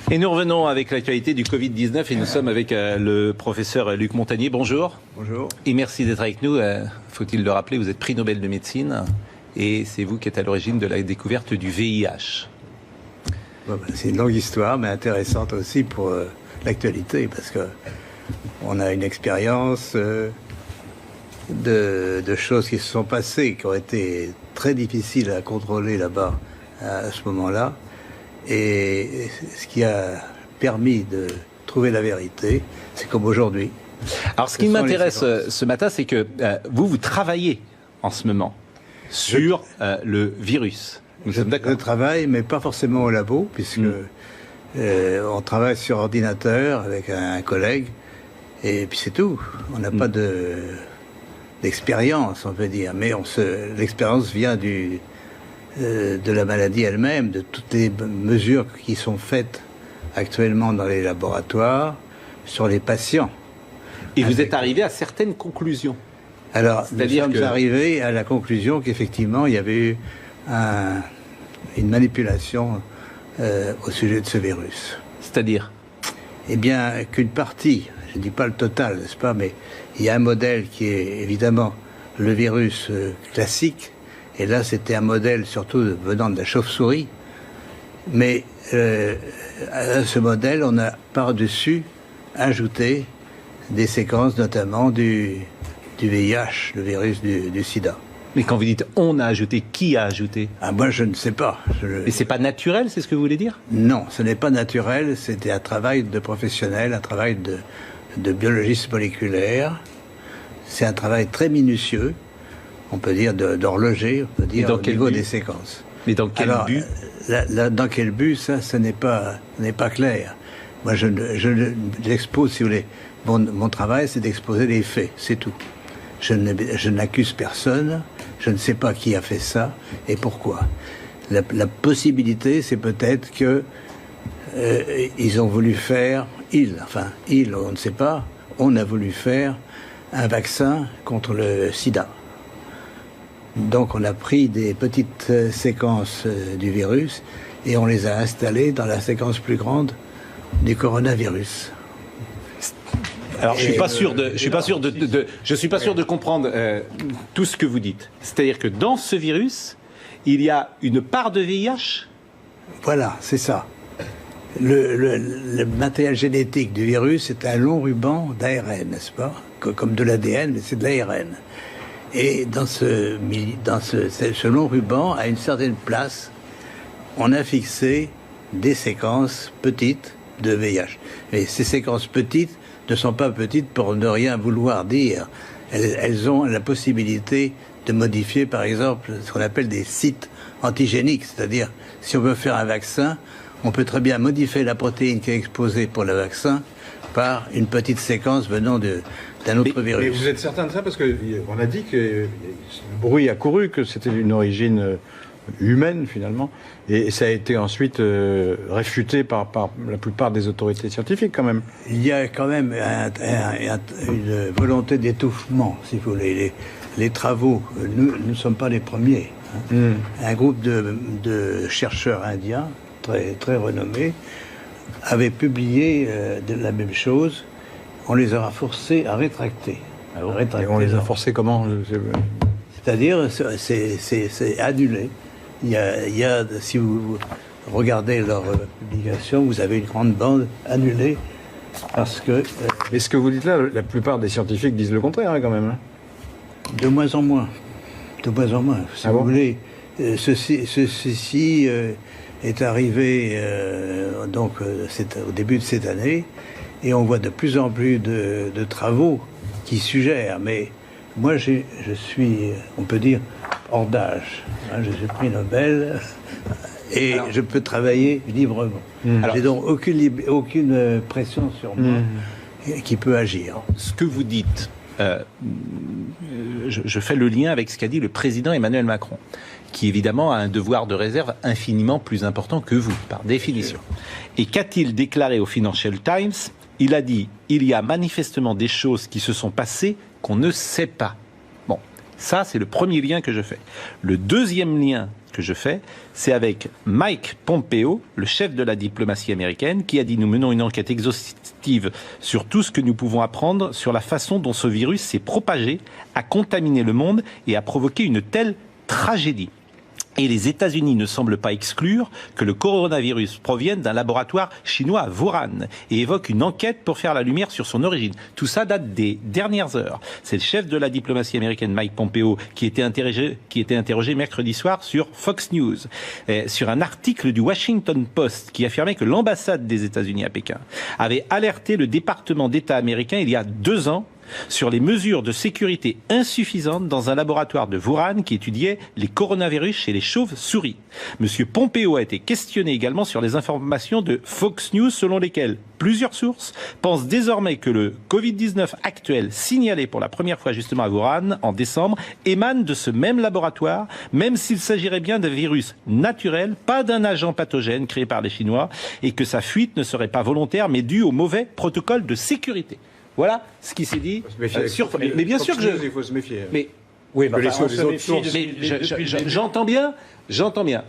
Et nous revenons avec l'actualité du Covid-19 et nous sommes avec le professeur Luc Montagnier. Bonjour. Bonjour. Et merci d'être avec nous. Faut-il le rappeler, vous êtes prix Nobel de médecine et c'est vous qui êtes à l'origine de la découverte du VIH. Bon, c'est une longue histoire, mais intéressante aussi pour l'actualité, parce que on a une expérience de choses qui se sont passées, qui ont été très difficiles à contrôler là-bas à ce moment-là. Et ce qui a permis de trouver la vérité, c'est comme aujourd'hui. Alors ce qui m'intéresse ce matin, c'est que vous travaillez en ce moment sur le virus. Nous sommes d'accord. Je travaille, mais pas forcément au labo, puisque on travaille sur ordinateur avec un collègue, et puis c'est tout. On n'a pas d'expérience, on peut dire, mais l'expérience vient de la maladie elle-même, de toutes les mesures qui sont faites actuellement dans les laboratoires sur les patients. Et vous êtes arrivé à certaines conclusions. Alors, nous sommes arrivés à la conclusion qu'effectivement, il y avait eu une manipulation au sujet de ce virus. C'est-à-dire ? Eh bien, qu'une partie, je ne dis pas le total, n'est-ce pas, mais il y a un modèle qui est évidemment le virus classique. Et là, c'était un modèle surtout venant de la chauve-souris. Mais à ce modèle, on a par-dessus ajouté des séquences, notamment du VIH, le virus du sida. Mais quand vous dites « on a ajouté », qui a ajouté ? Moi, je ne sais pas. Mais c'est pas naturel, c'est ce que vous voulez dire ? Non, ce n'est pas naturel. C'était un travail de professionnel, un travail de biologiste moléculaire. C'est un travail très minutieux. On peut dire d'horloger, on peut dire au niveau des séquences. Mais dans quel but ? Dans quel but, ça n'est pas clair. Moi, je l'expose, si vous voulez. Mon travail, c'est d'exposer les faits, c'est tout. Je n'accuse personne, je ne sais pas qui a fait ça et pourquoi. La possibilité, c'est peut-être que ils ont voulu faire, on ne sait pas, on a voulu faire un vaccin contre le sida. Donc on a pris des petites séquences du virus et on les a installées dans la séquence plus grande du coronavirus. Alors je suis pas sûr de comprendre tout ce que vous dites. C'est-à-dire que dans ce virus, il y a une part de VIH ? Voilà, c'est ça. Le matériel génétique du virus est un long ruban d'ARN, n'est-ce pas ? Comme de l'ADN, mais c'est de l'ARN. Et dans ce long ruban, à une certaine place, on a fixé des séquences petites de VIH. Et ces séquences petites ne sont pas petites pour ne rien vouloir dire. Elles ont la possibilité de modifier, par exemple, ce qu'on appelle des sites antigéniques. C'est-à-dire, si on veut faire un vaccin, on peut très bien modifier la protéine qui est exposée pour le vaccin par une petite séquence venant d'un autre virus. Mais vous êtes certain de ça? Parce qu'on a dit que le bruit a couru, que c'était d'une origine humaine, finalement. Et ça a été ensuite réfuté par la plupart des autorités scientifiques, quand même. Il y a quand même une volonté d'étouffement, si vous voulez. Les travaux, nous ne sommes pas les premiers. Un groupe de chercheurs indiens, très, très renommés, avait publié la même chose. On les aura forcés à rétracter. Et on les a forcés comment? C'est-à-dire, c'est annulé. Il y a, si vous regardez leur publication, vous avez une grande bande annulée parce que... Mais ce que vous dites là, la plupart des scientifiques disent le contraire, quand même. De moins en moins. De moins en moins. Si vous voulez, ceci est arrivé c'est au début de cette année, et on voit de plus en plus de travaux qui suggèrent, mais moi je suis, on peut dire, hors d'âge. Je suis prix Nobel et je peux travailler librement. J'ai donc aucune pression sur moi qui peut agir. Ce que vous dites, je fais le lien avec ce qu'a dit le président Emmanuel Macron, qui évidemment a un devoir de réserve infiniment plus important que vous, par définition. Et qu'a-t-il déclaré au Financial Times ? Il a dit « Il y a manifestement des choses qui se sont passées qu'on ne sait pas ». Bon, ça c'est le premier lien que je fais. Le deuxième lien que je fais, c'est avec Mike Pompeo, le chef de la diplomatie américaine, qui a dit « Nous menons une enquête exhaustive sur tout ce que nous pouvons apprendre sur la façon dont ce virus s'est propagé, a contaminé le monde et a provoqué une telle tragédie. » Et les États-Unis ne semblent pas exclure que le coronavirus provienne d'un laboratoire chinois à Wuhan et évoque une enquête pour faire la lumière sur son origine. Tout ça date des dernières heures. C'est le chef de la diplomatie américaine, Mike Pompeo, qui était interrogé mercredi soir sur Fox News, sur un article du Washington Post qui affirmait que l'ambassade des États-Unis à Pékin avait alerté le département d'État américain il y a 2 ans sur les mesures de sécurité insuffisantes dans un laboratoire de Wuhan qui étudiait les coronavirus chez les chauves-souris. Monsieur Pompeo a été questionné également sur les informations de Fox News selon lesquelles plusieurs sources pensent désormais que le Covid-19 actuel signalé pour la première fois justement à Wuhan en décembre émane de ce même laboratoire, même s'il s'agirait bien d'un virus naturel, pas d'un agent pathogène créé par les Chinois, et que sa fuite ne serait pas volontaire mais due au mauvais protocole de sécurité. Voilà ce qui s'est dit sur. Mais bien sûr que il faut se méfier. Mais oui, mais les autres sources. j'entends bien.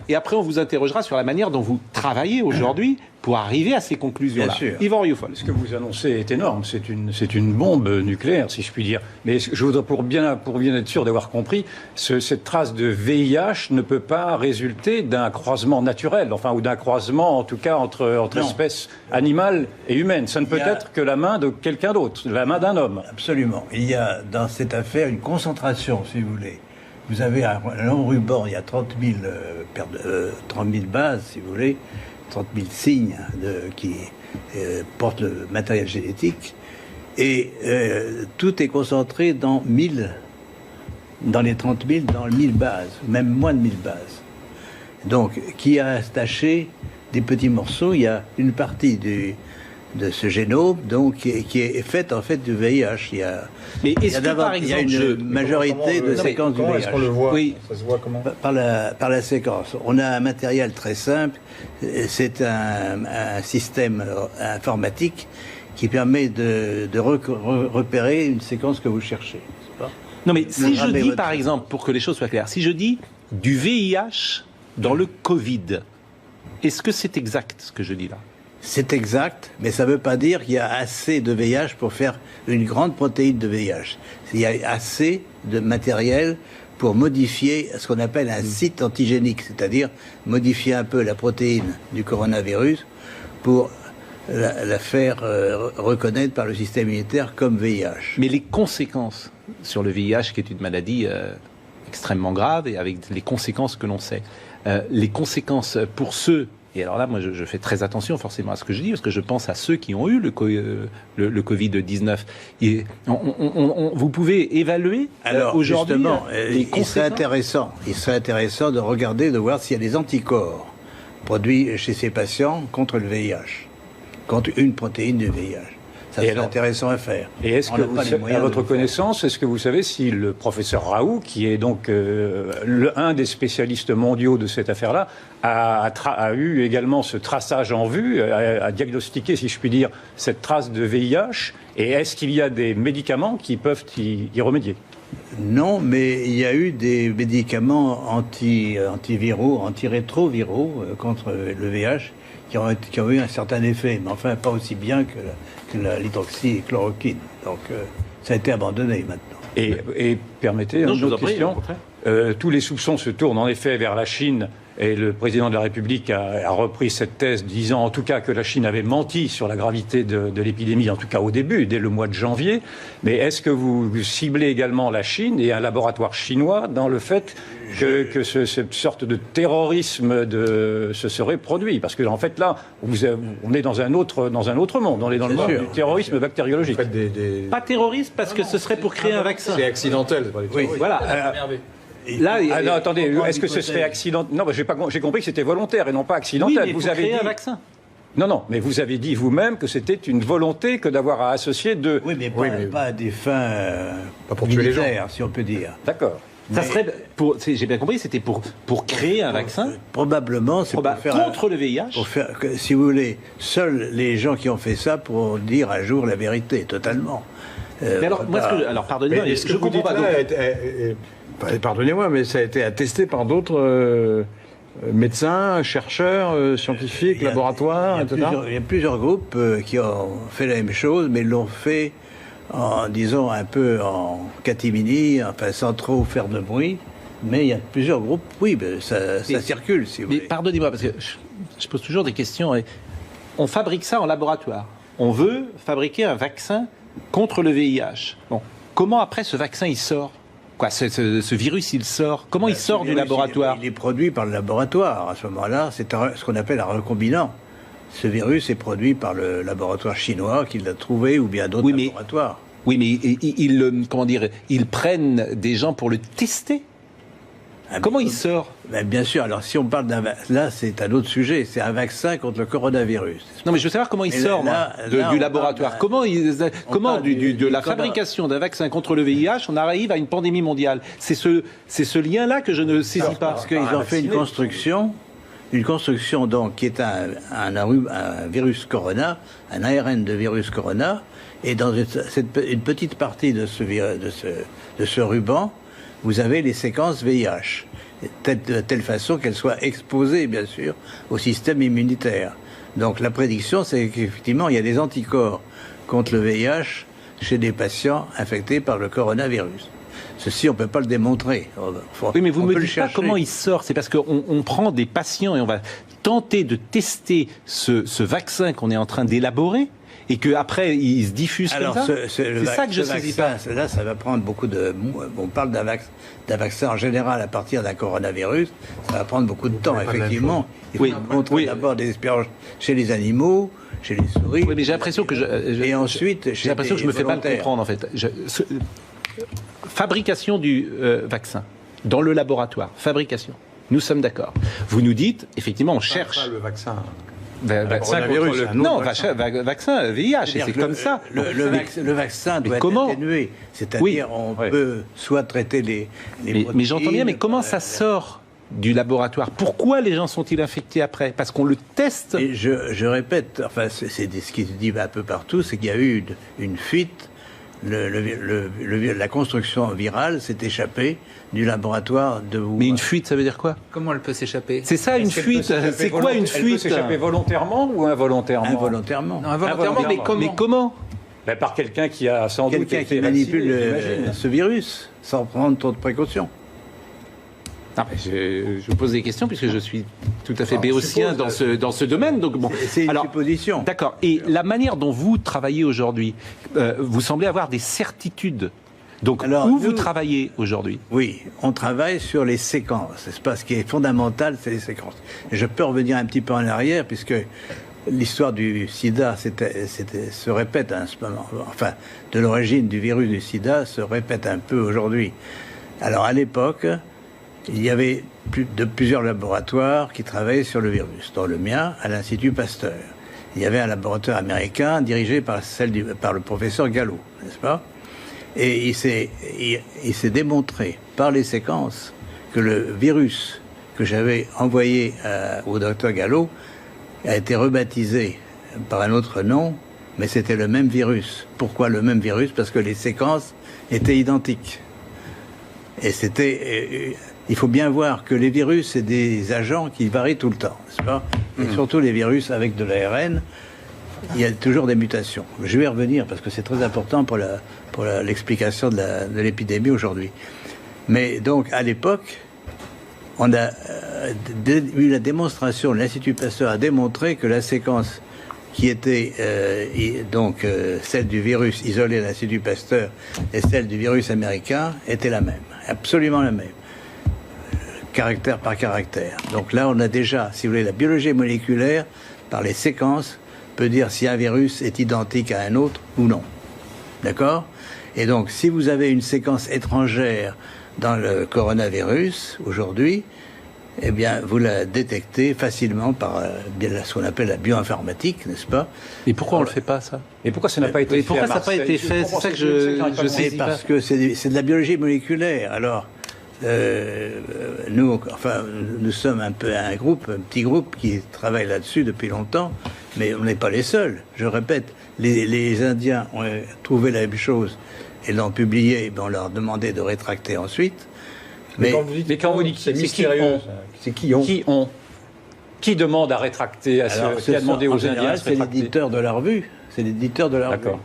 Et après, on vous interrogera sur la manière dont vous travaillez aujourd'hui pour arriver à ces conclusions-là. Bien sûr. Yvan Rioufol. Ce que vous annoncez est énorme. C'est une bombe nucléaire, si je puis dire. Mais je voudrais, pour bien être sûr d'avoir compris, cette trace de VIH ne peut pas résulter d'un croisement naturel, enfin, ou d'un croisement, en tout cas, entre espèces animales et humaines. Ça ne peut être que la main de quelqu'un d'autre, la main d'un homme. Absolument. Il y a dans cette affaire une concentration, si vous voulez. Vous avez un long ruban, il y a 30 000 bases, si vous voulez, 30 000 signes qui portent le matériel génétique, et tout est concentré dans les 30 000, dans 1000 bases, même moins de 1000 bases. Donc, qui a attaché des petits morceaux, il y a une partie de ce génome, donc, qui est faite en fait du VIH. Il y a une majorité de séquences du VIH. Est-ce qu'on le voit? Oui. Ça se voit comment? Par la séquence. On a un matériel très simple. C'est un système informatique qui permet de repérer une séquence que vous cherchez. Non, mais si je dis, par exemple, pour que les choses soient claires, si je dis du VIH dans le Covid, est-ce que c'est exact ce que je dis là? C'est exact, mais ça ne veut pas dire qu'il y a assez de VIH pour faire une grande protéine de VIH. Il y a assez de matériel pour modifier ce qu'on appelle un site antigénique, c'est-à-dire modifier un peu la protéine du coronavirus pour la faire reconnaître par le système immunitaire comme VIH. Mais les conséquences sur le VIH, qui est une maladie extrêmement grave, et avec les conséquences que l'on sait, les conséquences pour ceux... Et alors là, moi, je fais très attention forcément à ce que je dis, parce que je pense à ceux qui ont eu le Covid-19. Et vous pouvez évaluer aujourd'hui les conséquences. Il serait intéressant de regarder, de voir s'il y a des anticorps produits chez ces patients contre le VIH, contre une protéine du VIH. Ça serait intéressant à faire. Et est-ce que vous, à votre connaissance, est-ce que vous savez si le professeur Raoult, qui est donc un des spécialistes mondiaux de cette affaire-là, a eu également ce traçage en vue, a diagnostiqué, si je puis dire, cette trace de VIH, et est-ce qu'il y a des médicaments qui peuvent y remédier? Non, mais il y a eu des médicaments antiviraux, antirétroviraux contre le VIH qui ont eu un certain effet, mais enfin pas aussi bien que l'hydroxychloroquine. Donc ça a été abandonné maintenant. Et permettez une autre question. Tous les soupçons se tournent en effet vers la Chine, et le président de la République a repris cette thèse, disant en tout cas que la Chine avait menti sur la gravité de l'épidémie, en tout cas au début, dès le mois de janvier. Mais est-ce que vous ciblez également la Chine et un laboratoire chinois dans le fait que cette sorte de terrorisme se serait produit? Parce que en fait là, on est dans un autre monde. On est dans le monde du terrorisme bactériologique. Pas terroriste, parce que ce serait pour créer un vaccin. C'est accidentel. Oui, voilà. Là, non, attendez, est-ce que ce serait accidentel? Non, j'ai compris que c'était volontaire et non pas accidentel. Oui, mais vous avez créé un vaccin. Non, mais vous avez dit vous-même que c'était une volonté que d'avoir à associer deux. Oui, mais pas à des fins pas pour tuer les gens, si on peut dire. D'accord. Ça serait j'ai bien compris, c'était pour créer un vaccin. Probablement, c'est pour faire contre le VIH. Pour faire, si vous voulez, seuls les gens qui ont fait ça pourront dire un jour la vérité, totalement. alors, pardonnez-moi, mais je comprends pas. Pardonnez-moi, mais ça a été attesté par d'autres médecins, chercheurs, scientifiques, laboratoires, etc. Il y a plusieurs groupes qui ont fait la même chose, mais l'ont fait disons, un peu en catimini, enfin, sans trop faire de bruit. Mais il y a plusieurs groupes, oui, ça circule, si vous voulez. Mais pardonnez-moi, parce que je pose toujours des questions. On fabrique ça en laboratoire. On veut fabriquer un vaccin contre le VIH. Bon, comment après ce vaccin il sort ? Quoi, ce virus il sort ? Comment il sort du laboratoire ? Il est produit par le laboratoire. À ce moment-là, c'est ce qu'on appelle un recombinant. Ce virus est produit par le laboratoire chinois qui l'a trouvé ou bien d'autres laboratoires. Oui, mais ils prennent des gens pour le tester. Comment il sort ? Bien sûr, alors si on parle là c'est un autre sujet, c'est un vaccin contre le coronavirus. Non mais je veux savoir comment il sort du laboratoire. Comment de la fabrication d'un vaccin contre le VIH, on arrive à une pandémie mondiale. C'est ce lien-là que je ne saisis pas. Parce qu'ils ont fait une construction donc qui est un virus corona, un ARN de virus corona, et dans une petite partie de ce ruban, vous avez les séquences VIH, de telle façon qu'elles soient exposées, bien sûr, au système immunitaire. Donc la prédiction, c'est qu'effectivement, il y a des anticorps contre le VIH chez des patients infectés par le coronavirus. Ceci, on ne peut pas le démontrer. Oui, mais vous ne me dites pas comment il sort. C'est parce qu'on prend des patients et on va tenter de tester ce vaccin qu'on est en train d'élaborer et qu'après, il se diffuse comme ça. C'est ça que je saisis pas. Là, ça va prendre beaucoup de... On parle d'un vaccin en général à partir d'un coronavirus. Ça va prendre beaucoup de temps, effectivement. Il faut montrer d'abord des expériences chez les animaux, chez les souris. Oui, mais j'ai l'impression que et ensuite, j'ai l'impression que je me fais mal comprendre, en fait. Fabrication du vaccin dans le laboratoire. Fabrication. Nous sommes d'accord. Vous nous dites, effectivement, on cherche... le vaccin... vaccin VIH, et c'est comme ça. Le vaccin doit être atténué. C'est-à-dire, on peut soit traiter les mais j'entends bien, mais comment ça sort du laboratoire ? Pourquoi les gens sont-ils infectés après ? Parce qu'on le teste. Et je répète, enfin, c'est ce qui se dit un peu partout, c'est qu'il y a eu une fuite. La construction virale s'est échappée du laboratoire de Wuhan. Mais une fuite, ça veut dire quoi ? Comment elle peut s'échapper ? C'est ça, une fuite. C'est quoi une fuite ? Elle peut s'échapper volontairement ou involontairement ? Involontairement. Non, involontairement, mais comment ? Par quelqu'un qui a sans doute quelqu'un qui manipule ce virus sans prendre trop de précautions. Non, je pose des questions puisque je suis tout à fait béotien dans ce domaine. Donc bon, c'est une supposition. D'accord. Et la manière dont vous travaillez aujourd'hui, vous semblez avoir des certitudes. Donc où vous travaillez aujourd'hui ? Oui, on travaille sur les séquences. C'est pas ce qui est fondamental, c'est les séquences. Et je peux revenir un petit peu en arrière puisque l'histoire du sida se répète à ce moment. Enfin, de l'origine du virus du sida se répète un peu aujourd'hui. Alors à l'époque, il y avait plusieurs laboratoires qui travaillaient sur le virus, dont le mien, à l'Institut Pasteur. Il y avait un laboratoire américain dirigé par le professeur Gallo, n'est-ce pas ? Et il s'est démontré par les séquences que le virus que j'avais envoyé au docteur Gallo a été rebaptisé par un autre nom, mais c'était le même virus. Pourquoi le même virus ? Parce que les séquences étaient identiques. Et il faut bien voir que les virus, c'est des agents qui varient tout le temps, n'est-ce pas ? Et surtout les virus avec de l'ARN, il y a toujours des mutations. Je vais y revenir parce que c'est très important pour l'explication de l'épidémie aujourd'hui. Mais donc, à l'époque, on a eu la démonstration, l'Institut Pasteur a démontré que la séquence qui était celle du virus isolé à l'Institut Pasteur et celle du virus américain était la même, absolument la même. Caractère par caractère. Donc là, on a déjà, si vous voulez, la biologie moléculaire, par les séquences, peut dire si un virus est identique à un autre ou non. D'accord ? Et donc, si vous avez une séquence étrangère dans le coronavirus, aujourd'hui, eh bien, vous la détectez facilement par ce qu'on appelle la bioinformatique, n'est-ce pas ? Et pourquoi on ne le fait pas, ça ? Et pourquoi ça n'a pas été fait ? Pourquoi ça n'a pas été fait ? C'est ça que je sais pas. Parce que c'est de la biologie moléculaire. Alors, nous sommes un petit groupe qui travaille là-dessus depuis longtemps, Mais on n'est pas les seuls. Je répète, les Indiens ont trouvé la même chose et l'ont publié, et on leur demandait de rétracter ensuite. Mais quand vous dites c'est mystérieux, c'est qui ont Qui demande à rétracter, qui a demandé aux Indiens de se c'est rétracter? l'éditeur de la revue. C'est l'éditeur de la revue. D'accord.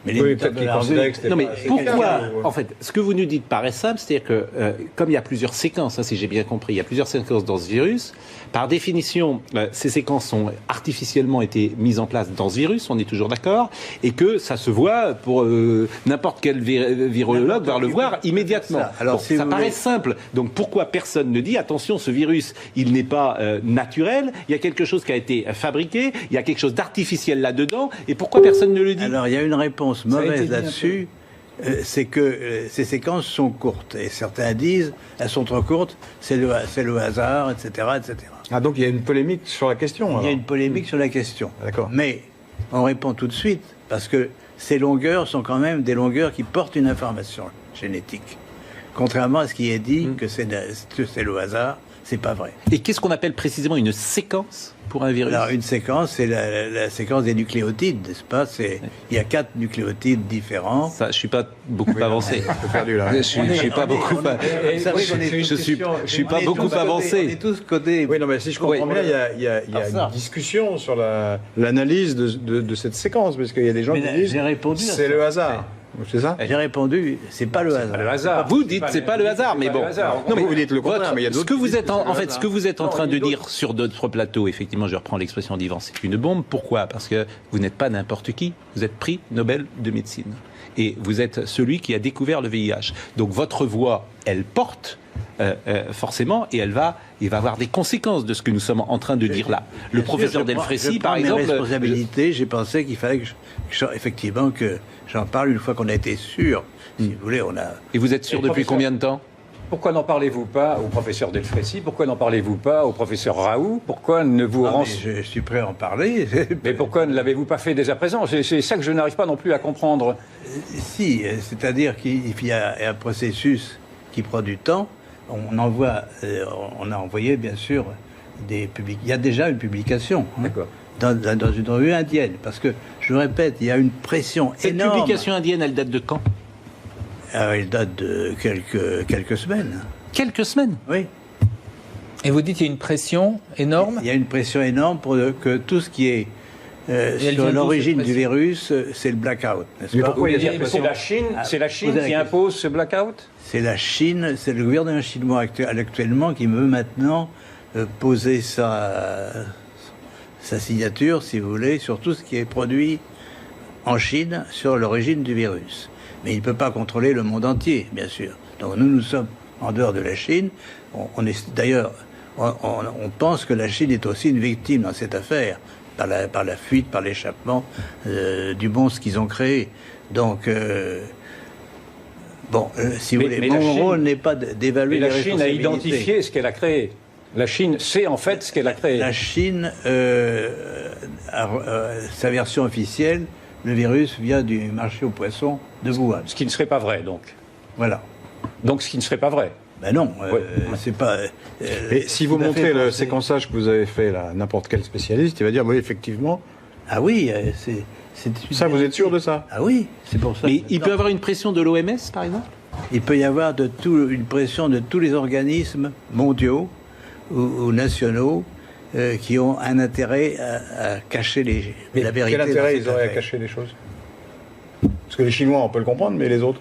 Mais Oui, l'éditeur peut-être de qu'il la revue... considérait que c'était Non, mais pas- pourquoi, quelqu'un, en fait, ce que vous nous dites paraît simple, c'est-à-dire que, comme il y a plusieurs séquences, hein, si j'ai bien compris, il y a plusieurs séquences dans ce virus, par définition, ces séquences ont artificiellement été mises en place dans ce virus, on est toujours d'accord, et que ça se voit pour n'importe quel virologue va le voir immédiatement. Ça. Alors, Bon, si ça vous paraît voulez- simple. Donc pourquoi personne ne dit, attention, ce virus, il n'est pas naturel, il y a quelque chose qui a été fabriqué, il y a quelque chose d'artificiel là-dedans, et pourquoi personne ne le dit? Alors, il y a une réponse a été mauvaise dit un là-dessus, c'est que ces séquences sont courtes. Et certains disent, elles sont trop courtes, c'est le hasard, etc., etc. Ah, donc il y a une polémique sur la question. Il y a alors. une polémique sur la question. D'accord. Mais on répond tout de suite, parce que ces longueurs sont quand même des longueurs qui portent une information génétique. Contrairement à ce qui est dit, que c'est le hasard, c'est pas vrai. Et qu'est-ce qu'on appelle précisément une séquence pour un virus? Alors, une séquence, c'est la séquence des nucléotides, n'est-ce pas? Il y a 4 nucléotides différents. Ça, je suis pas beaucoup avancé. Un peu perdu là. Je suis pas beaucoup. Je suis pas beaucoup On avancé. est tous codés. Oui, non, mais si je comprends bien, il y a ça. une discussion sur l'analyse de cette séquence, parce qu'il y a des gens Mais qui disent j'ai répondu à c'est ça. le hasard. C'est ça? J'ai répondu, c'est pas le hasard. Le hasard. Vous dites c'est pas le hasard, mais bon. Non, mais vous dites le contraire, Votre- mais il y a ce d'autres que vous qui êtes disent en, que c'est en le fait, ce que vous êtes en train de dire sur d'autres plateaux, effectivement, je reprends l'expression d'Yvan, c'est une bombe. Pourquoi? Parce que vous n'êtes pas n'importe qui. Vous êtes prix Nobel de médecine. Et vous êtes celui qui a découvert le VIH. Donc votre voix, elle porte forcément, et il va avoir des conséquences de ce que nous sommes en train de dire là. Le professeur Delfrécy, par exemple, mes responsabilités, j'ai pensé qu'il fallait effectivement que j'en parle une fois qu'on a été sûr. Si vous voulez, on a. et vous êtes sûr Et depuis professeur- combien de temps? Pourquoi n'en parlez-vous pas au professeur Delfrécy? Pourquoi n'en parlez-vous pas au professeur Raoult? Pourquoi ne vous Ah, mais renseignez... je suis prêt à en parler. Mais pourquoi ne l'avez-vous pas fait dès à présent? C'est ça que je n'arrive pas non plus à comprendre. Si, c'est-à-dire qu'il y a un processus qui prend du temps. On a envoyé bien sûr des publications. Il y a déjà une publication. hein, D'accord. dans une revue indienne. Parce que, je répète, il y a une pression Cette énorme. publication indienne, elle date de quand? Elle date de quelques semaines. Quelques semaines. Oui. Et vous dites qu'il y a une pression énorme. Il y a une pression énorme pour que tout ce qui est elle vient sur d'où, l'origine cette du pression virus, c'est le blackout, n'est-ce Mais pas? pourquoi il y a C'est cette pression? la Chine, c'est la Chine posez la qui question. impose ce blackout? C'est la Chine, c'est le gouvernement chinois actuellement qui veut maintenant poser sa signature, si vous voulez, sur tout ce qui est produit en Chine sur l'origine du virus. Mais il ne peut pas contrôler le monde entier, bien sûr. Donc nous sommes en dehors de la Chine. D'ailleurs, on pense que la Chine est aussi une victime dans cette affaire, par la fuite, par l'échappement du monstre qu'ils ont créé. Donc, si vous voulez, mon rôle n'est pas d'évaluer Mais les la Chine a responsabilités. identifié ce qu'elle a créé. La Chine sait en fait ce qu'elle a créé. La Chine, sa version officielle, le virus vient du marché aux poissons de Wuhan. Ce qui ne serait pas vrai, donc. Voilà. Donc, ce qui ne serait pas vrai. Ben non, Ouais. c'est pas. Et si vous tout à fait montrez le pensé. séquençage que vous avez fait là, n'importe quel spécialiste, il va dire oui, effectivement. Ah oui, c'est. Ça, vous êtes sûr de ça? Ah oui, c'est pour ça. Mais que il peut y avoir une pression de l'OMS, par exemple? il peut y avoir une pression de tous les organismes mondiaux ou nationaux qui ont un intérêt à cacher la vérité. Quel intérêt dans ils cette auraient à affaire. cacher les choses? Parce que les Chinois, on peut le comprendre, mais les autres?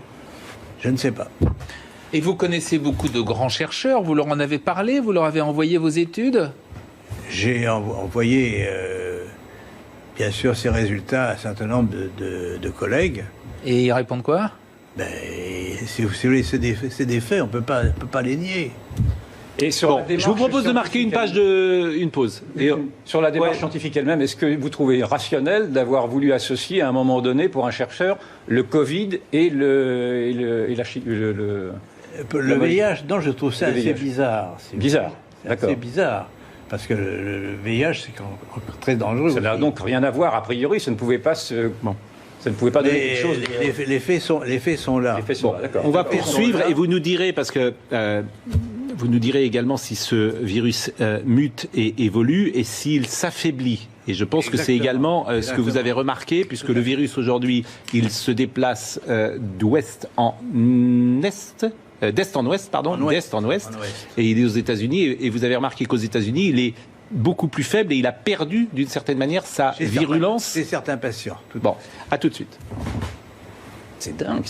Je ne sais pas. Et vous connaissez beaucoup de grands chercheurs. Vous leur en avez parlé. Vous leur avez envoyé vos études. J'ai envoyé, bien sûr, ces résultats à un certain nombre de collègues. Et ils répondent quoi? Ben, si vous voulez, c'est des faits, on peut pas les nier. Et sur Bon, la démarche je vous propose de marquer une pause. Et, sur la démarche Ouais. scientifique elle-même, est-ce que vous trouvez rationnel d'avoir voulu associer à un moment donné, pour un chercheur, le Covid et la Chine Le La VIH, non, je trouve ça Le assez VIH. bizarre. Bizarre, C'est d'accord. assez bizarre. Parce que le VIH, c'est encore très dangereux. Ça n'a aussi. donc rien à voir, a priori, ça ne pouvait pas se... Bon. Ça ne pouvait pas donner Mais quelque chose... les faits sont là. Les faits sont là, d'accord. on va D'accord. poursuivre Là. et vous nous direz, parce que vous nous direz également si ce virus mute et évolue et s'il s'affaiblit Et je pense que c'est également ce que vous avez remarqué, puisque le virus aujourd'hui, il se déplace d'ouest en est. D'est en ouest, pardon, d'est en ouest, et il est aux États-Unis. Et vous avez remarqué qu'aux États-Unis, il est beaucoup plus faible et il a perdu, d'une certaine manière, sa virulence. Chez certains patients. Bon, à tout de suite. C'est dingue.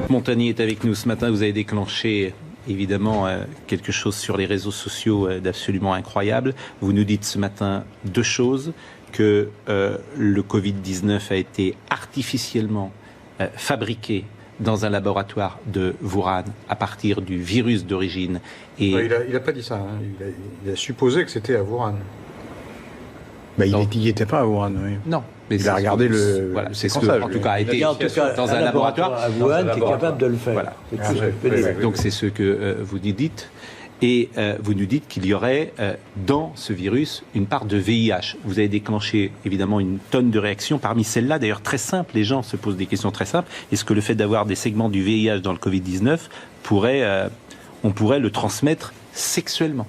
Montagnier est avec nous ce matin. Vous avez déclenché, évidemment, quelque chose sur les réseaux sociaux d'absolument incroyable. Vous nous dites ce matin deux choses. Que le Covid-19 a été artificiellement fabriqué dans un laboratoire de Wuhan à partir du virus d'origine. Et il n'a pas dit ça. Hein. Il a supposé que c'était à Wuhan. Il n'y était pas à Wuhan, oui. Non. Mais il a regardé le séquençage. En tout cas, a été dans un laboratoire à Wuhan qui est capable de le faire. Voilà. Oui. Donc c'est ce que vous nous dites. Et vous nous dites qu'il y aurait dans ce virus une part de VIH. Vous avez déclenché évidemment une tonne de réactions. Parmi celles-là, d'ailleurs très simples, les gens se posent des questions très simples. Est-ce que le fait d'avoir des segments du VIH dans le Covid-19 on pourrait le transmettre sexuellement?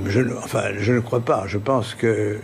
Je ne crois pas. Je pense que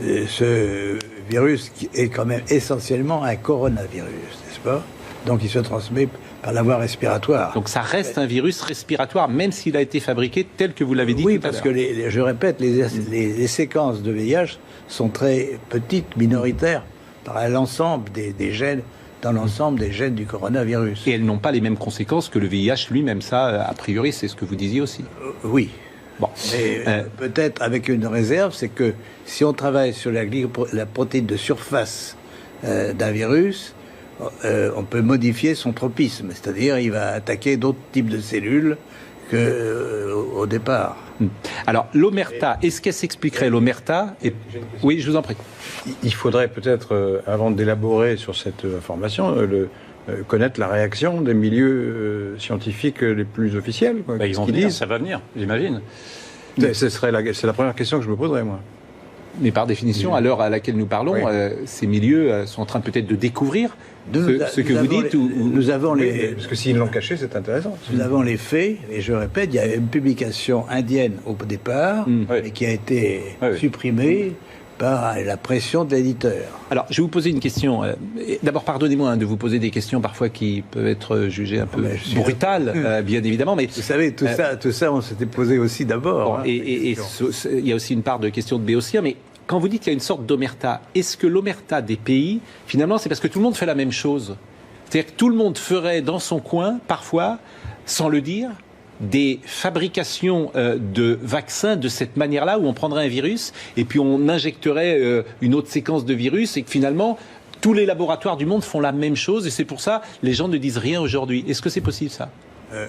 ce virus est quand même essentiellement un coronavirus, n'est-ce pas? Donc il se transmet par la voie respiratoire. Donc ça reste un virus respiratoire, même s'il a été fabriqué tel que vous l'avez dit tout à l'heure. Oui, parce que, je répète, les séquences de VIH sont très petites, minoritaires, par l'ensemble des gènes, dans l'ensemble des gènes du coronavirus. Et elles n'ont pas les mêmes conséquences que le VIH lui-même. Ça, a priori, c'est ce que vous disiez aussi. Oui. Bon. Mais peut-être avec une réserve, c'est que si on travaille sur la protéine de surface d'un virus, on peut modifier son tropisme, c'est-à-dire il va attaquer d'autres types de cellules qu'au départ. Alors l'omerta, est-ce qu'elle s'expliquerait l'omerta Oui, je vous en prie. Il faudrait peut-être, avant d'élaborer sur cette information, connaître la réaction des milieux scientifiques les plus officiels. Ils vont venir, ça va venir, j'imagine. C'est la première question que je me poserais, moi. Mais par définition, à l'heure à laquelle nous parlons, ces milieux sont en train peut-être de découvrir ce que vous dites. Nous avons parce que s'ils l'ont caché, c'est intéressant. Nous avons les faits, et je répète, il y a une publication indienne au départ, mais qui a été supprimée par la pression de l'éditeur. Alors, je vais vous poser une question. D'abord, pardonnez-moi de vous poser des questions parfois qui peuvent être jugées un peu brutales, bien évidemment. Mais vous savez, tout ça, on s'était posé aussi d'abord. Bon, et il y a aussi une part de questions de béotien, mais quand vous dites qu'il y a une sorte d'omerta, est-ce que l'omerta des pays, finalement, c'est parce que tout le monde fait la même chose? C'est-à-dire que tout le monde ferait dans son coin, parfois, sans le dire, des fabrications de vaccins de cette manière-là, où on prendrait un virus et puis on injecterait une autre séquence de virus, et que finalement, tous les laboratoires du monde font la même chose, et c'est pour ça les gens ne disent rien aujourd'hui. Est-ce que c'est possible, ça?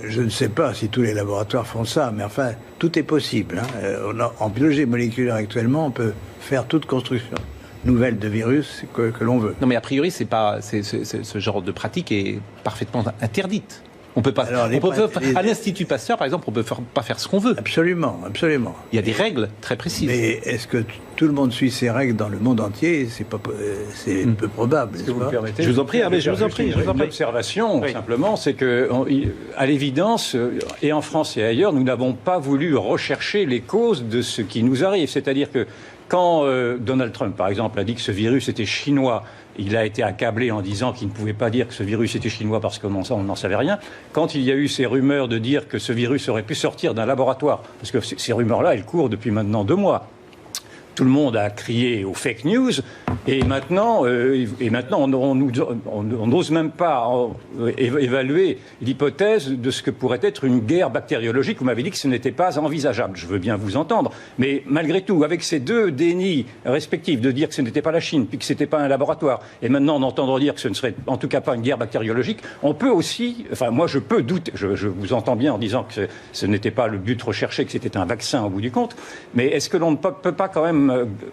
Je ne sais pas si tous les laboratoires font ça, mais enfin, tout est possible. En biologie moléculaire actuellement, on peut faire toute construction nouvelle de virus que l'on veut. Non, mais a priori, ce genre de pratique est parfaitement interdite. On peut pas. Alors, à l'Institut Pasteur, par exemple, on peut pas faire ce qu'on veut. Absolument, absolument. Il y a des règles très précises. Mais est-ce que tout le monde suit ces règles dans le monde entier? C'est peu probable. Si vous me permettez, je vous en prie. Je vous en prie. L'observation, simplement, c'est que, à l'évidence, et en France et ailleurs, nous n'avons pas voulu rechercher les causes de ce qui nous arrive. C'est-à-dire que quand Donald Trump, par exemple, a dit que ce virus était chinois, il a été accablé en disant qu'il ne pouvait pas dire que ce virus était chinois parce qu'on n'en savait rien. Quand il y a eu ces rumeurs de dire que ce virus aurait pu sortir d'un laboratoire, parce que ces rumeurs-là, elles courent depuis maintenant 2 mois, tout le monde a crié aux fake news, et maintenant on n'ose même pas évaluer l'hypothèse de ce que pourrait être une guerre bactériologique. Vous m'avez dit que ce n'était pas envisageable. Je veux bien vous entendre, mais malgré tout, avec ces deux dénis respectifs, de dire que ce n'était pas la Chine, puis que ce n'était pas un laboratoire, et maintenant d'entendre dire que ce ne serait en tout cas pas une guerre bactériologique, on peut aussi, enfin moi je peux douter, je vous entends bien en disant que ce n'était pas le but recherché, que c'était un vaccin au bout du compte, mais est-ce que l'on ne peut pas quand même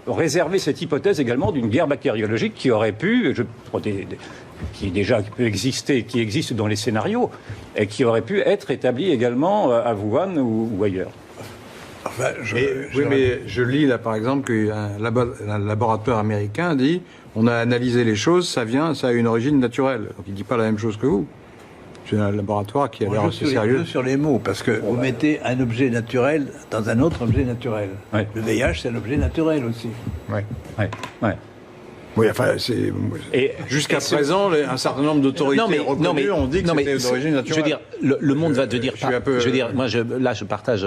réserver cette hypothèse également d'une guerre bactériologique qui aurait pu, qui existe dans les scénarios, et qui aurait pu être établie également à Wuhan ou ailleurs? Enfin, mais je lis là par exemple qu'un laboratoire américain dit on a analysé les choses, ça a une origine naturelle. Donc il ne dit pas la même chose que vous. C'est un laboratoire qui a l'air assez Je sérieux. sur les mots, parce que vous mettez un objet naturel dans un autre objet naturel. Ouais. Le VIH, c'est un objet naturel aussi. Ouais. Ouais. Oui, enfin, c'est... Et Jusqu'à présent, un certain nombre d'autorités reconnues ont dit que c'était d'origine naturelle. Je veux dire, le monde va devenir... je suis un peu... Je veux dire, moi, là, je partage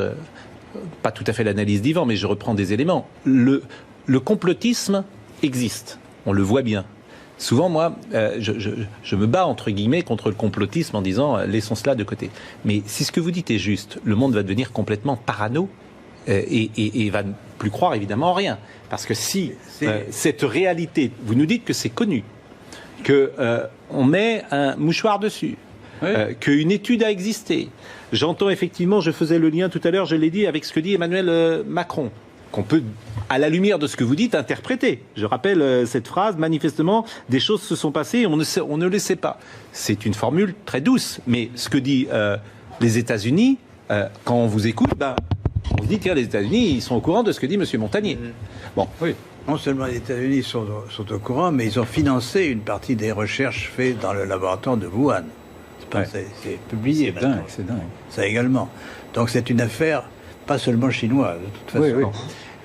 pas tout à fait l'analyse d'Yvan, mais je reprends des éléments. Le complotisme existe, on le voit bien. Souvent, moi, je me bats, entre guillemets, contre le complotisme en disant laissons cela de côté. Mais si ce que vous dites est juste, le monde va devenir complètement parano et va ne plus croire évidemment en rien. Parce que si cette réalité, vous nous dites que c'est connu, qu'on met un mouchoir dessus, qu'une étude a existé. J'entends effectivement, je faisais le lien tout à l'heure, je l'ai dit, avec ce que dit Emmanuel Macron, qu'on peut, à la lumière de ce que vous dites, interpréter. Je rappelle cette phrase, manifestement, des choses se sont passées et on ne le sait pas. C'est une formule très douce, mais ce que dit les États-Unis, quand on vous écoute, on se dit, tiens, les États-Unis, ils sont au courant de ce que dit M. Montagnier. Bon, oui. Non seulement les États-Unis sont au courant, mais ils ont financé une partie des recherches faites dans le laboratoire de Wuhan. C'est publié maintenant. C'est dingue. Ça également. Donc c'est une affaire pas seulement chinoise, de toute façon. Oui.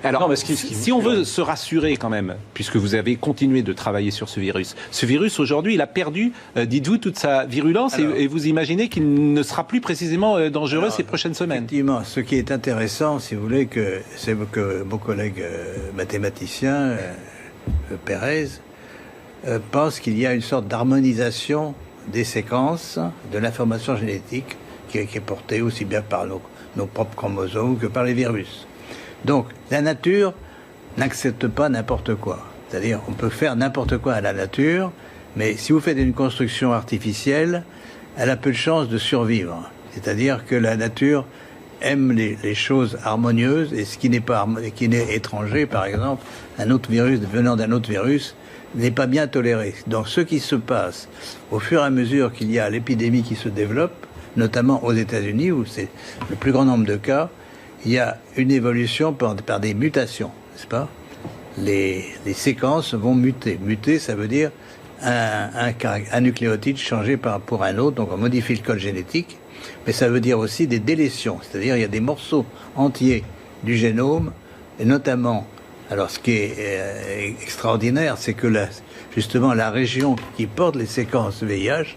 Alors, non, si on veut se rassurer quand même, puisque vous avez continué de travailler sur ce virus aujourd'hui, il a perdu, dites-vous, toute sa virulence et vous imaginez qu'il ne sera plus précisément dangereux ces prochaines semaines. Effectivement, ce qui est intéressant, si vous voulez, c'est que mon collègue mathématicien, Pérez, pense qu'il y a une sorte d'harmonisation des séquences de l'information génétique qui est portée aussi bien par nos propres chromosomes que par les virus. Donc, la nature n'accepte pas n'importe quoi. C'est-à-dire, on peut faire n'importe quoi à la nature, mais si vous faites une construction artificielle, elle a peu de chances de survivre. C'est-à-dire que la nature aime les choses harmonieuses, et ce qui n'est étranger, par exemple, un autre virus venant d'un autre virus, n'est pas bien toléré. Donc, ce qui se passe au fur et à mesure qu'il y a l'épidémie qui se développe, notamment aux États-Unis, où c'est le plus grand nombre de cas, il y a une évolution par des mutations, n'est-ce pas ? Les séquences vont muter. Muter, ça veut dire un nucléotide changé pour un autre, donc on modifie le code génétique, mais ça veut dire aussi des délétions, c'est-à-dire il y a des morceaux entiers du génome, et notamment, alors ce qui est extraordinaire, c'est que justement la région qui porte les séquences VIH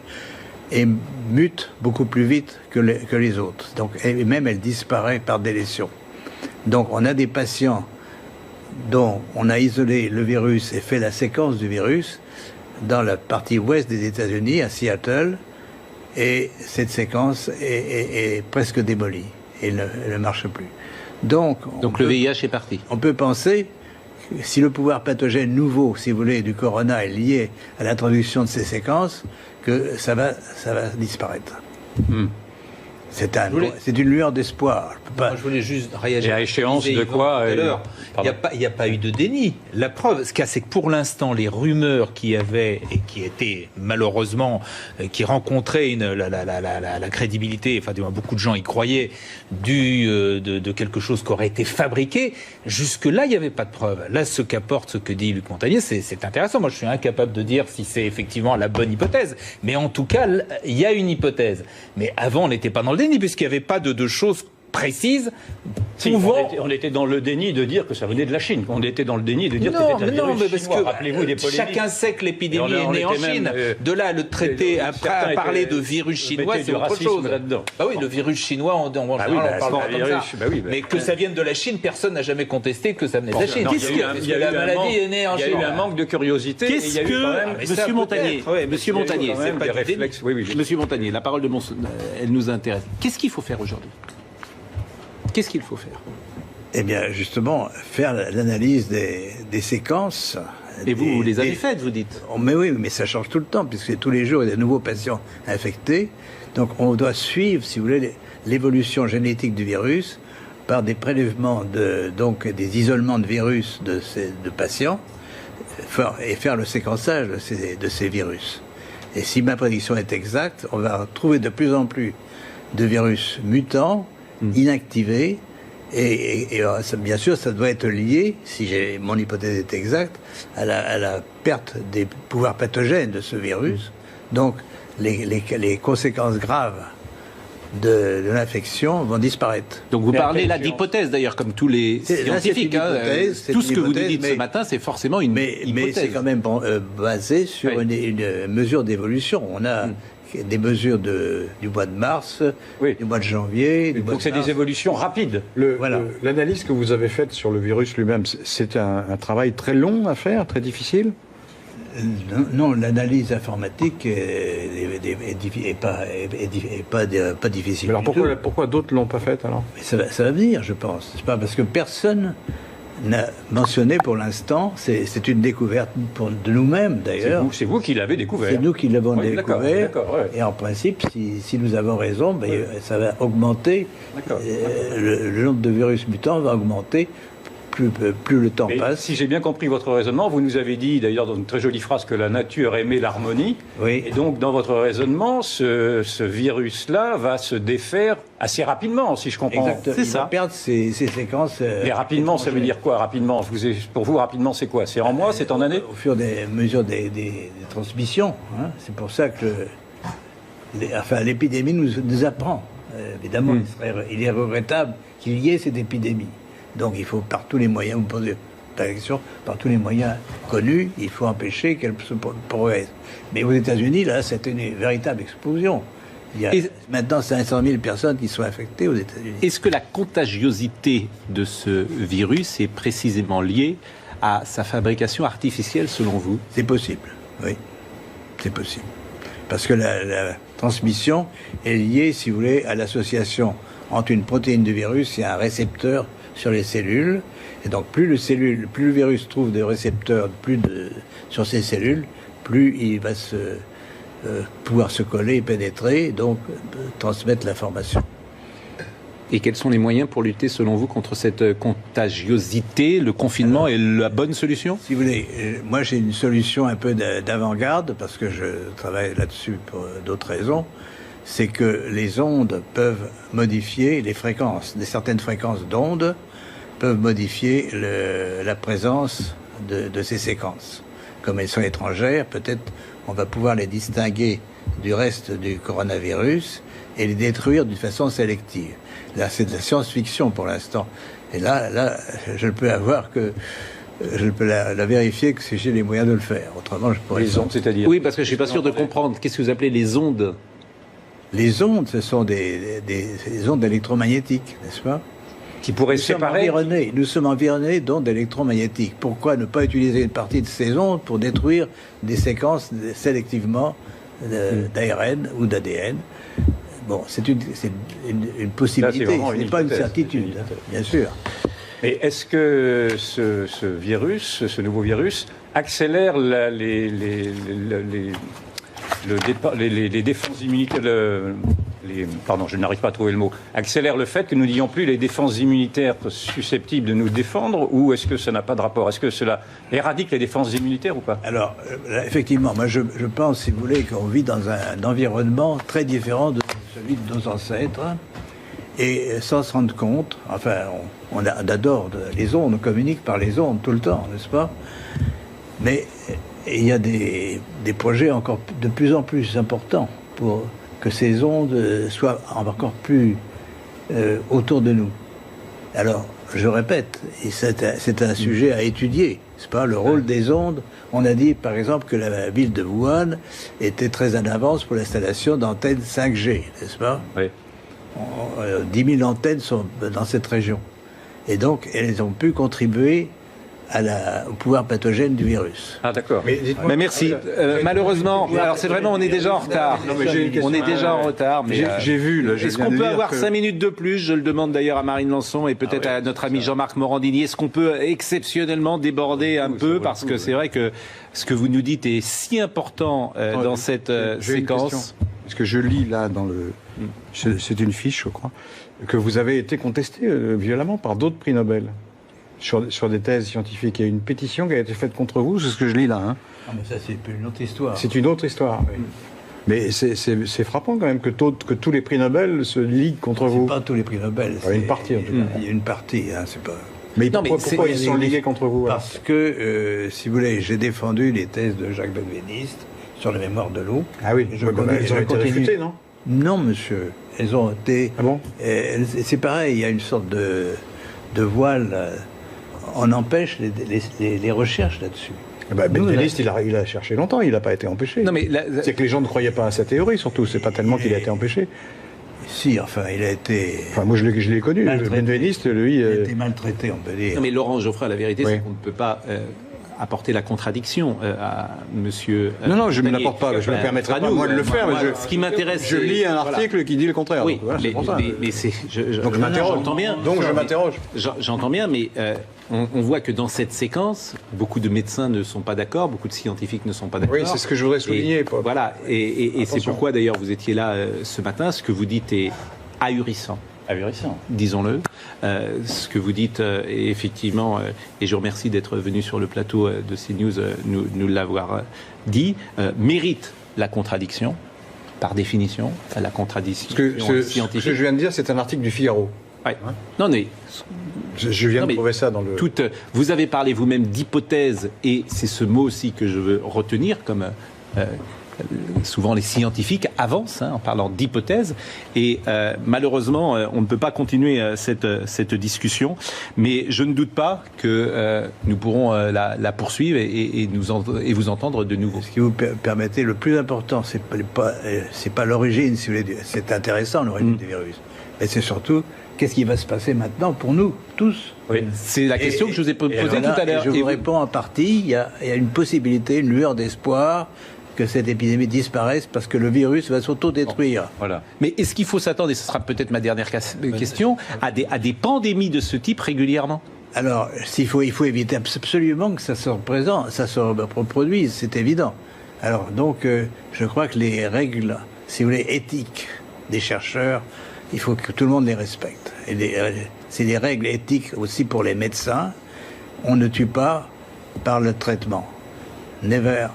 mute beaucoup plus vite que les autres. Donc, et même elle disparaît par délétion. Donc on a des patients dont on a isolé le virus et fait la séquence du virus dans la partie ouest des États-Unis, à Seattle, et cette séquence est presque démolie et ne marche plus. Donc le VIH est parti. On peut penser que si le pouvoir pathogène nouveau, si vous voulez, du corona est lié à l'introduction de ces séquences, que ça va disparaître. C'est une lueur d'espoir. Je voulais juste réagir. Et à échéance de quoi Il n'y a pas eu de déni. La preuve, ce qu'il y a, c'est que pour l'instant, les rumeurs qui étaient malheureusement, qui rencontraient la crédibilité, enfin, beaucoup de gens y croyaient, de quelque chose qui aurait été fabriqué, jusque-là, il n'y avait pas de preuve. Là, ce qu'apporte ce que dit Luc Montagnier, c'est intéressant. Moi, je suis incapable de dire si c'est effectivement la bonne hypothèse. Mais en tout cas, il y a une hypothèse. Mais avant, on n'était pas dans le déni, puisqu'il n'y avait pas de choses précises. On était dans le déni de dire que ça venait de la Chine. On était dans le déni de dire que c'était un virus chinois. Rappelez-vous des polémiques. Chacun sait que l'épidémie est née en Chine. De là, le traité, après parler de virus chinois, c'est autre chose. Bah oui, le virus chinois, on parle pas comme ça. Mais que ça vienne de la Chine, personne n'a jamais contesté que ça venait de la Chine. La maladie est née en Chine. Il y a eu un manque de curiosité. Qu'est-ce que, Monsieur Montagnier, Monsieur Montagnier, la parole de elle nous intéresse. Qu'est-ce qu'il faut faire aujourd'hui ? Qu'est-ce qu'il faut faire ? Eh bien, justement, faire l'analyse des séquences. Et vous les avez faites, vous dites ? Mais oui, mais ça change tout le temps, puisque tous les jours, il y a de nouveaux patients infectés. Donc, on doit suivre, si vous voulez, l'évolution génétique du virus par des prélèvements, donc des isolements de virus de patients, et faire le séquençage de ces virus. Et si ma prédiction est exacte, on va trouver de plus en plus de virus mutants, inactivés, et bien sûr, ça doit être lié, si mon hypothèse est exacte, à la perte des pouvoirs pathogènes de ce virus. Donc, les conséquences graves de l'infection vont disparaître. Donc vous parlez là d'hypothèse d'ailleurs, comme tous les scientifiques. Tout ce que vous nous dites ce matin, c'est forcément une hypothèse. Mais c'est quand même basé sur une mesure d'évolution. On a des mesures du mois de mars, du mois de janvier. Donc c'est des évolutions rapides. L'analyse que vous avez faite sur le virus lui-même, c'est un travail très long à faire, très difficile? Non, l'analyse informatique n'est pas difficile. Alors pourquoi d'autres ne l'ont pas faite alors? Mais ça va venir, je pense. C'est pas parce que personne n'a mentionné pour l'instant. C'est une découverte de nous-mêmes d'ailleurs. C'est vous qui l'avez découvert. C'est nous qui l'avons découvert. Ouais. Et en principe, si nous avons raison, ça va augmenter. Le nombre de virus mutants va augmenter. Plus le temps passe. Si j'ai bien compris votre raisonnement, vous nous avez dit d'ailleurs dans une très jolie phrase que la nature aimait l'harmonie. Oui. Et donc dans votre raisonnement, ce virus-là va se défaire assez rapidement, si je comprends. Exactement. Il va perdre ses séquences. Et rapidement, ça veut dire quoi rapidement? Pour vous, rapidement, c'est quoi? C'est en mois, c'est en année? Au fur des mesures des transmissions. Hein. C'est pour ça que l'épidémie nous apprend. Évidemment, il est regrettable qu'il y ait cette épidémie. Donc il faut par tous les moyens, vous posez la question, par tous les moyens connus, il faut empêcher qu'elle se progresse. Mais aux États-Unis, là, c'est une véritable explosion. Il y a maintenant 500 000 personnes qui sont infectées aux États-Unis. Est-ce que la contagiosité de ce virus est précisément liée à sa fabrication artificielle, selon vous? C'est possible, oui. C'est possible. Parce que la transmission est liée, si vous voulez, à l'association entre une protéine du virus et un récepteur sur les cellules. Et donc, plus le virus trouve des récepteurs sur ces cellules, plus il va pouvoir se coller et pénétrer, donc transmettre l'information. Et quels sont les moyens pour lutter, selon vous, contre cette contagiosité? Le confinement est la bonne solution? Si vous voulez, moi j'ai une solution un peu d'avant-garde, parce que je travaille là-dessus pour d'autres raisons. C'est que les ondes peuvent modifier les fréquences. Certaines fréquences d'ondes peuvent modifier la présence de ces séquences. Comme elles sont étrangères, peut-être on va pouvoir les distinguer du reste du coronavirus et les détruire d'une façon sélective. Là, c'est de la science-fiction pour l'instant. Et là, je ne peux la vérifier que si j'ai les moyens de le faire. Autrement, je pourrais... Les ondes, c'est-à-dire? Oui, parce que je ne suis pas sûr de comprendre. Qu'est-ce que vous appelez les ondes? Les ondes, ce sont des ondes électromagnétiques, n'est-ce pas? Qui pourraient séparer. Nous sommes environnés d'ondes électromagnétiques. Pourquoi ne pas utiliser une partie de ces ondes pour détruire des séquences sélectivement d'ARN ou d'ADN? Bon, c'est une possibilité, ce n'est pas une certitude, bien sûr. Mais est-ce que ce virus, ce nouveau virus, accélère les défenses immunitaires, pardon, je n'arrive pas à trouver le mot, accélère le fait que nous n'ayons plus les défenses immunitaires susceptibles de nous défendre, ou est-ce que ça n'a pas de rapport? Est-ce que cela éradique les défenses immunitaires ou pas? Alors, effectivement, moi je pense, si vous voulez, qu'on vit dans un environnement très différent de celui de nos ancêtres, et sans se rendre compte, enfin, on adore les ondes, on communique par les ondes tout le temps, n'est-ce pas? Mais il y a des projets encore de plus en plus importants pour que ces ondes soient encore plus autour de nous. Alors, je répète, et c'est un sujet à étudier, c'est pas le rôle des ondes. On a dit, par exemple, que la ville de Wuhan était très en avance pour l'installation d'antennes 5G, n'est-ce pas? Oui. 10 000 antennes sont dans cette région. Et donc, elles ont pu contribuer au pouvoir pathogène du virus. Ah d'accord. Mais merci. Malheureusement, alors c'est vraiment, on est déjà en retard. On est déjà en retard. Mais j'ai vu. Est-ce qu'on peut avoir 5 minutes de plus? Je le demande d'ailleurs à Marine Lançon et peut-être à notre ami Jean-Marc Morandini. Est-ce qu'on peut exceptionnellement déborder un peu, parce que c'est vrai que ce que vous nous dites est si important dans cette séquence. Parce que je lis là dans le... C'est une fiche, je crois, que vous avez été contesté violemment par d'autres prix Nobel sur des thèses scientifiques. Il y a une pétition qui a été faite contre vous, c'est ce que je lis là. Hein. Ah, mais ça, c'est une autre histoire. C'est une autre histoire, oui. Mais c'est frappant quand même que tous les prix Nobel se liguent contre vous. Pas tous les prix Nobel. Il y a une partie, en tout cas. Il y a une partie, hein, c'est pas... Mais pourquoi ils sont ligués contre vous? Parce que, si vous voulez, j'ai défendu les thèses de Jacques Benveniste sur la mémoire de l'eau. Ah oui, Je elles ont été continue. réfutées, non? Non, monsieur. Elles ont été... Ah bon? C'est pareil, il y a une sorte de voile. On empêche les recherches là-dessus. Benveniste, il a cherché longtemps, il n'a pas été empêché. Non, mais c'est que les gens ne croyaient pas à sa théorie, surtout. C'est pas tellement qu'il a été empêché. Si, enfin, il a été... Enfin, moi, je l'ai connu. Benveniste, lui... Il a été maltraité, on peut dire. Non, mais Laurent Geoffroy, la vérité, c'est qu'on ne peut pas apporter la contradiction à monsieur... non, je ne me l'apporte pas. Je ne me permettrai pas, moi, de le faire. Ce qui m'intéresse... Je lis un article qui dit le contraire. Oui, donc, voilà, c'est pour ça. mais c'est... Donc, je m'interroge. J'entends bien. Donc, je m'interroge. J'entends bien, mais on voit que dans cette séquence, beaucoup de médecins ne sont pas d'accord, beaucoup de scientifiques ne sont pas d'accord. Oui, c'est ce que je voudrais souligner. Voilà, et c'est pourquoi, d'ailleurs, vous étiez là ce matin. Ce que vous dites est ahurissant. Ahurissant. Disons-le. Ce que vous dites est effectivement, et je vous remercie d'être venu sur le plateau de CNews, nous l'avoir dit, mérite la contradiction, par définition, la contradiction scientifique. Ce que je viens de dire, c'est un article du Figaro. Ouais. Non, mais... Je viens de trouver ça dans le... Vous avez parlé vous-même d'hypothèse, et c'est ce mot aussi que je veux retenir, comme... souvent les scientifiques avancent en parlant d'hypothèses et malheureusement on ne peut pas continuer cette discussion, mais je ne doute pas que nous pourrons la poursuivre et vous entendre de nouveau. Ce qui vous permettez, le plus important, c'est pas l'origine, si vous voulez, c'est intéressant l'origine des virus, mais c'est surtout qu'est-ce qui va se passer maintenant pour nous tous. Oui. C'est la question que je vous ai posée tout à l'heure. Je vous réponds en partie, il y a une possibilité, une lueur d'espoir que cette épidémie disparaisse parce que le virus va s'auto-détruire. Bon, voilà. Mais est-ce qu'il faut s'attendre, et ce sera peut-être ma dernière question, à des pandémies de ce type régulièrement? Alors, il faut éviter absolument que ça se reproduise, c'est évident. Alors, donc, je crois que les règles, si vous voulez, éthiques des chercheurs, il faut que tout le monde les respecte. Et c'est des règles éthiques aussi pour les médecins. On ne tue pas par le traitement. Never.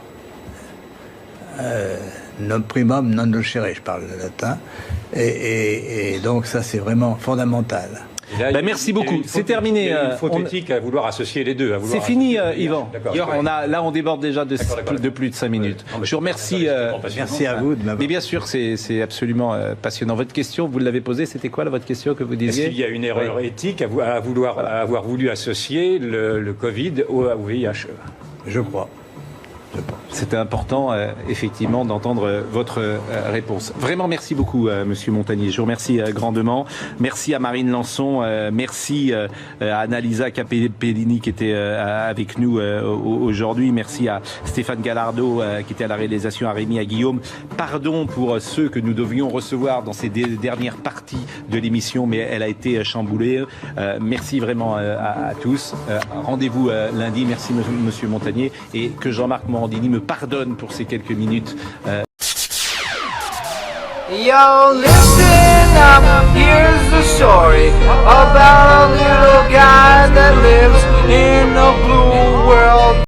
Non primum non nocere, je parle le latin, et donc ça c'est vraiment fondamental. Là, merci beaucoup. C'est terminé. Il y a une faute éthique à vouloir associer les deux. C'est fini, Yvan. On déborde déjà de plus de 5 minutes. Je vous remercie. Merci à vous de m'avoir. Mais bien sûr, c'est absolument passionnant. Votre question, vous l'avez posée. C'était quoi votre question que vous disiez? Est-ce qu'il y a une erreur éthique à avoir voulu associer le Covid au VIH? Je crois. C'était important, effectivement, d'entendre votre réponse. Vraiment, merci beaucoup, Monsieur Montagnier. Je vous remercie grandement. Merci à Marine Lançon. Merci à Annalisa Capellini qui était avec nous aujourd'hui. Merci à Stéphane Gallardo qui était à la réalisation, à Rémi, à Guillaume. Pardon pour ceux que nous devions recevoir dans ces dernières parties de l'émission, mais elle a été chamboulée. Merci vraiment à tous. Rendez-vous lundi. Merci, Monsieur Montagnier. Et que Jean-Marc Morandini me pardonne pour ces quelques minutes. Yo, listen up, here's the story about a little guy that lives in a blue